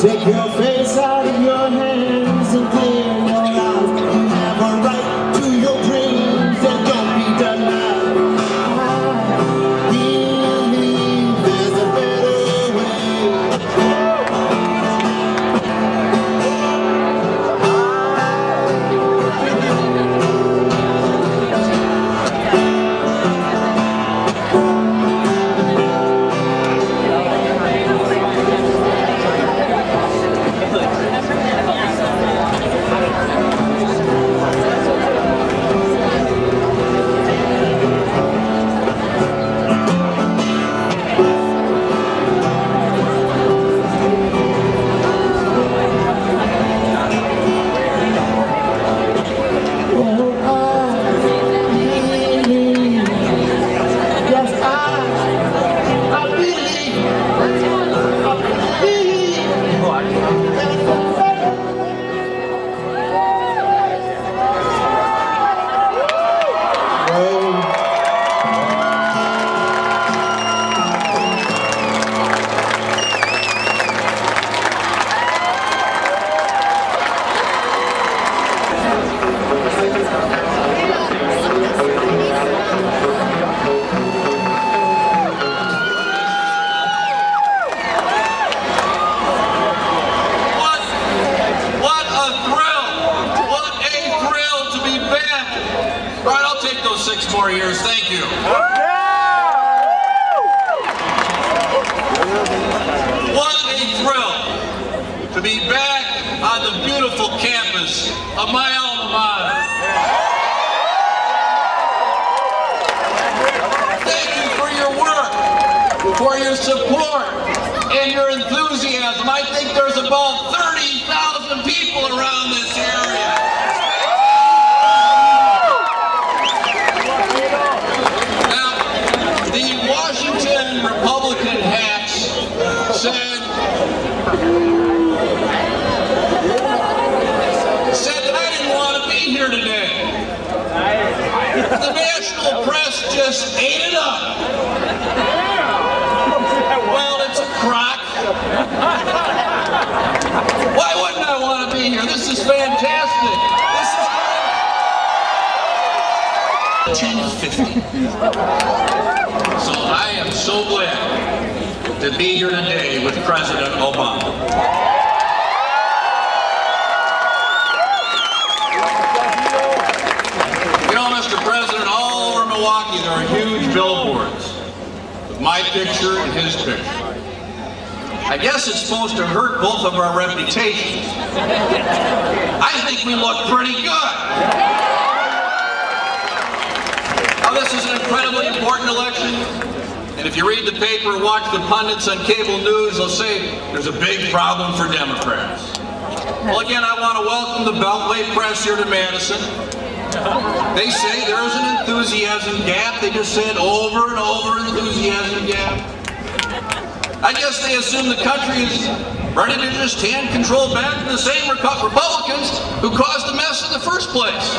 Take your face out of your hands and clear your eyes. You have a right to your dreams and don't be denied. I believe there's a better way. More years, thank you. What a thrill to be back on the beautiful campus of my alma mater. Thank you for your work, for your support, and your enthusiasm. I think there's about 30,000 people around this area. Republican hacks said that I didn't want to be here today. The national press just ate it up. Well, it's a crock. Why wouldn't I want to be here? This is fantastic. This is 10:50. So I am so glad to be here today with President Obama. You know, Mr. President, all over Milwaukee there are huge billboards with my picture and his picture. I guess it's supposed to hurt both of our reputations. I think we look pretty good. This is an incredibly important election, and if you read the paper, watch the pundits on cable news, they'll say there's a big problem for Democrats. Well, again, I want to welcome the Beltway press here to Madison. They say there is an enthusiasm gap. They just said over and over, enthusiasm gap. I guess they assume the country is ready to just hand control back to the same Republicans who caused the mess in the first place.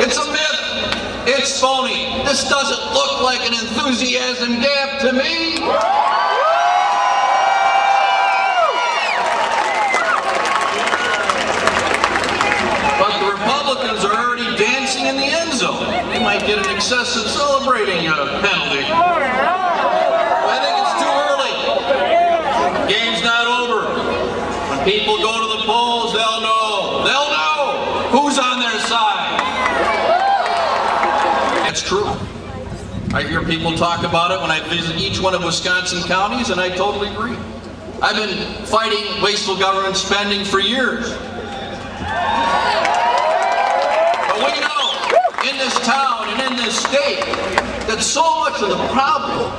It's a myth. It's phony. This doesn't look like an enthusiasm gap to me. But the Republicans are already dancing in the end zone. They might get an excessive celebrating penalty. I think it's too early. The game's not over. When people go to the polls, they'll know. They'll know who's on their side. It's true. I hear people talk about it when I visit each one of Wisconsin counties, and I totally agree. I've been fighting wasteful government spending for years. But we know in this town and in this state that so much of the problem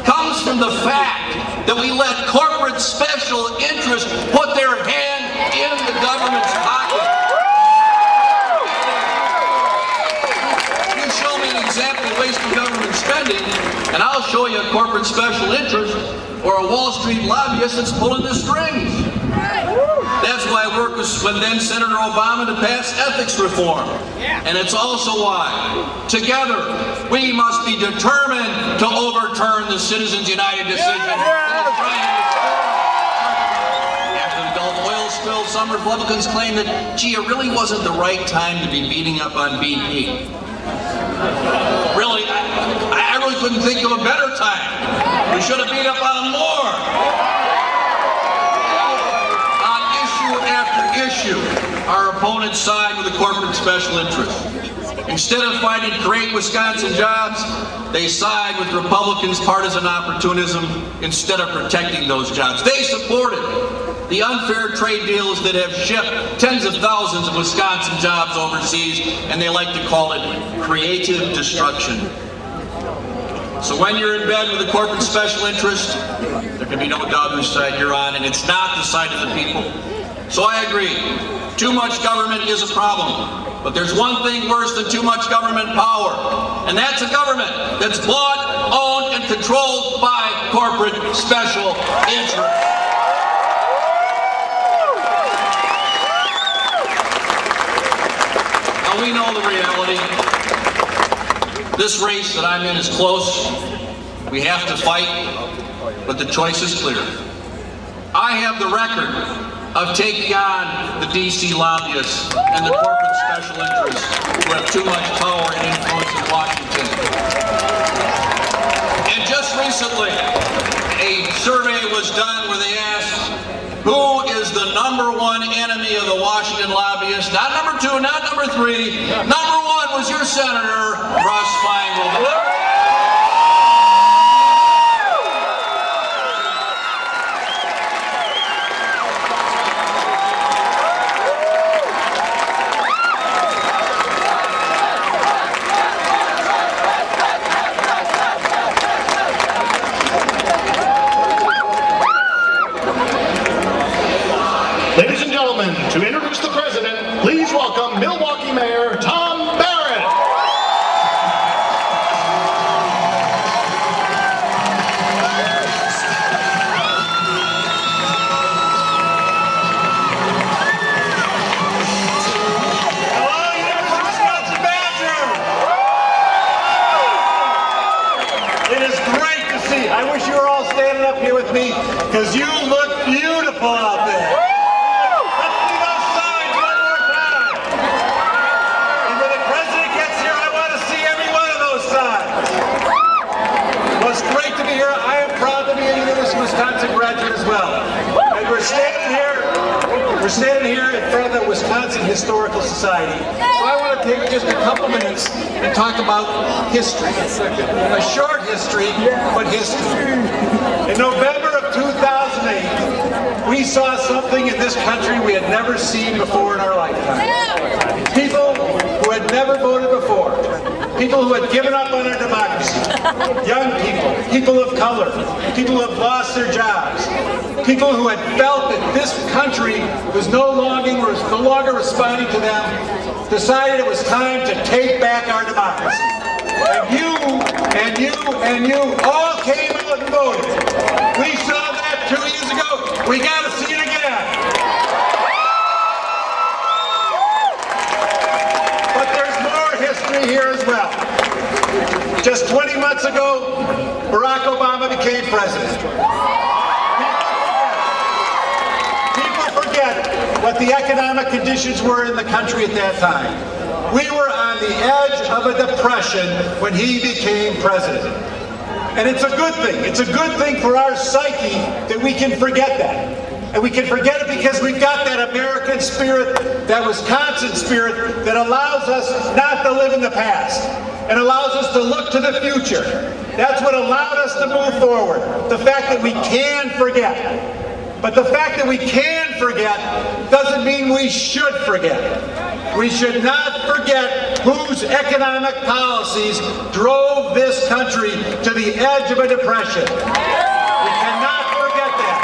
comes from the fact that we let corporate special interests put their hand in the government's pocket. Example of wasteful government spending, and I'll show you a corporate special interest or a Wall Street lobbyist that's pulling the strings. That's why I worked with then Senator Obama to pass ethics reform. And it's also why, together, we must be determined to overturn the Citizens United decision that is trying to after the Gulf oil spill, some Republicans claim that, gee, it really wasn't the right time to be beating up on BP. Really, I really couldn't think of a better time. We should have beat up on them more. On issue after issue, our opponents side with the corporate special interests. Instead of fighting to create Wisconsin jobs, they side with Republicans' partisan opportunism instead of protecting those jobs. They supported the unfair trade deals that have shipped tens of thousands of Wisconsin jobs overseas, and they like to call it creative destruction. So when you're in bed with a corporate special interest, there can be no doubt whose side you're on, and it's not the side of the people. So I agree, too much government is a problem. But there's one thing worse than too much government power, and that's a government that's bought, owned, and controlled by corporate special interests. Now we know the reality. This race that I'm in is close. We have to fight, but the choice is clear. I have the record of taking on the D.C. lobbyists and the corporate special interests who have too much power and influence in Washington. And just recently, a survey was done where they asked, who is the #1 enemy of the Washington lobbyists? Not number 2, not number 3. #1 was your Senator, Russ Feingold. Ladies and gentlemen, to introduce the President, please welcome Milwaukee Mayor Tom Barrett. Hello, University of Wisconsin Badger! It is great to see. I wish you were all standing up here with me, because you look beautiful out there. Wisconsin graduate as well. And we're standing here in front of the Wisconsin Historical Society. So I want to take just a couple minutes and talk about history. A short history, but history. In November of 2008, we saw something in this country we had never seen before in our lifetime. People who had never voted before. People who had given up on our democracy. Young people, people of color, people who have lost their jobs. People who had felt that this country was no longer responding to them, decided it was time to take back our democracy. And you all came out and voted. We saw that 2 years ago. We got to see it again. But there's more history here as well. Just 20 months ago, Barack Obama became president. People forget what the economic conditions were in the country at that time. We were on the edge of a depression when he became president. And it's a good thing. It's a good thing for our psyche that we can forget that. And we can forget it because we've got that American spirit, that Wisconsin spirit, that allows us not to live in the past and allows us to look to the future. That's what allowed us to move forward. The fact that we can forget. But the fact that we can forget doesn't mean we should forget. We should not forget whose economic policies drove this country to the edge of a depression. We cannot forget that.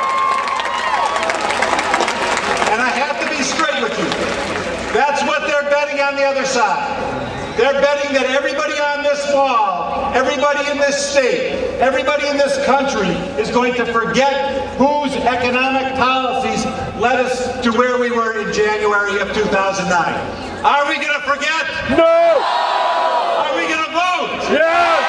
And I have to be straight with you. That's what they're betting on the other side. They're betting that everybody on this wall everybody in this state, everybody in this country is going to forget whose economic policies led us to where we were in January of 2009. Are we going to forget? No! Are we going to vote? Yes!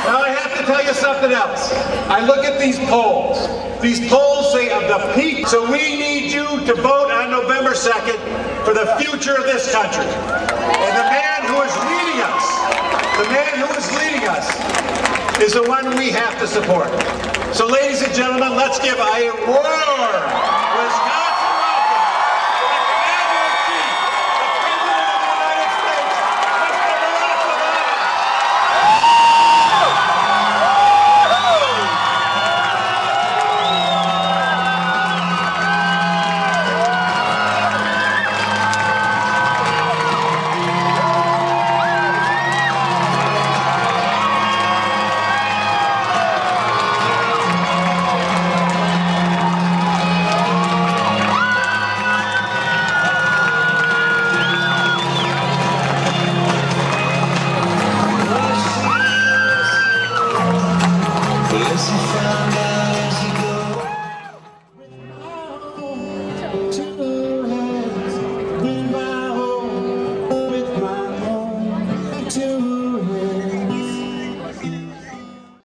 Now I have to tell you something else. I look at these polls. These polls say of the people. So we need you to vote on November 2nd for the future of this country. And the man who is leading us, is the one we have to support. So ladies and gentlemen, let's give a warm Wisconsin welcome to the Commander-in-Chief, the President of the United States, Mr. Russ Yes, you found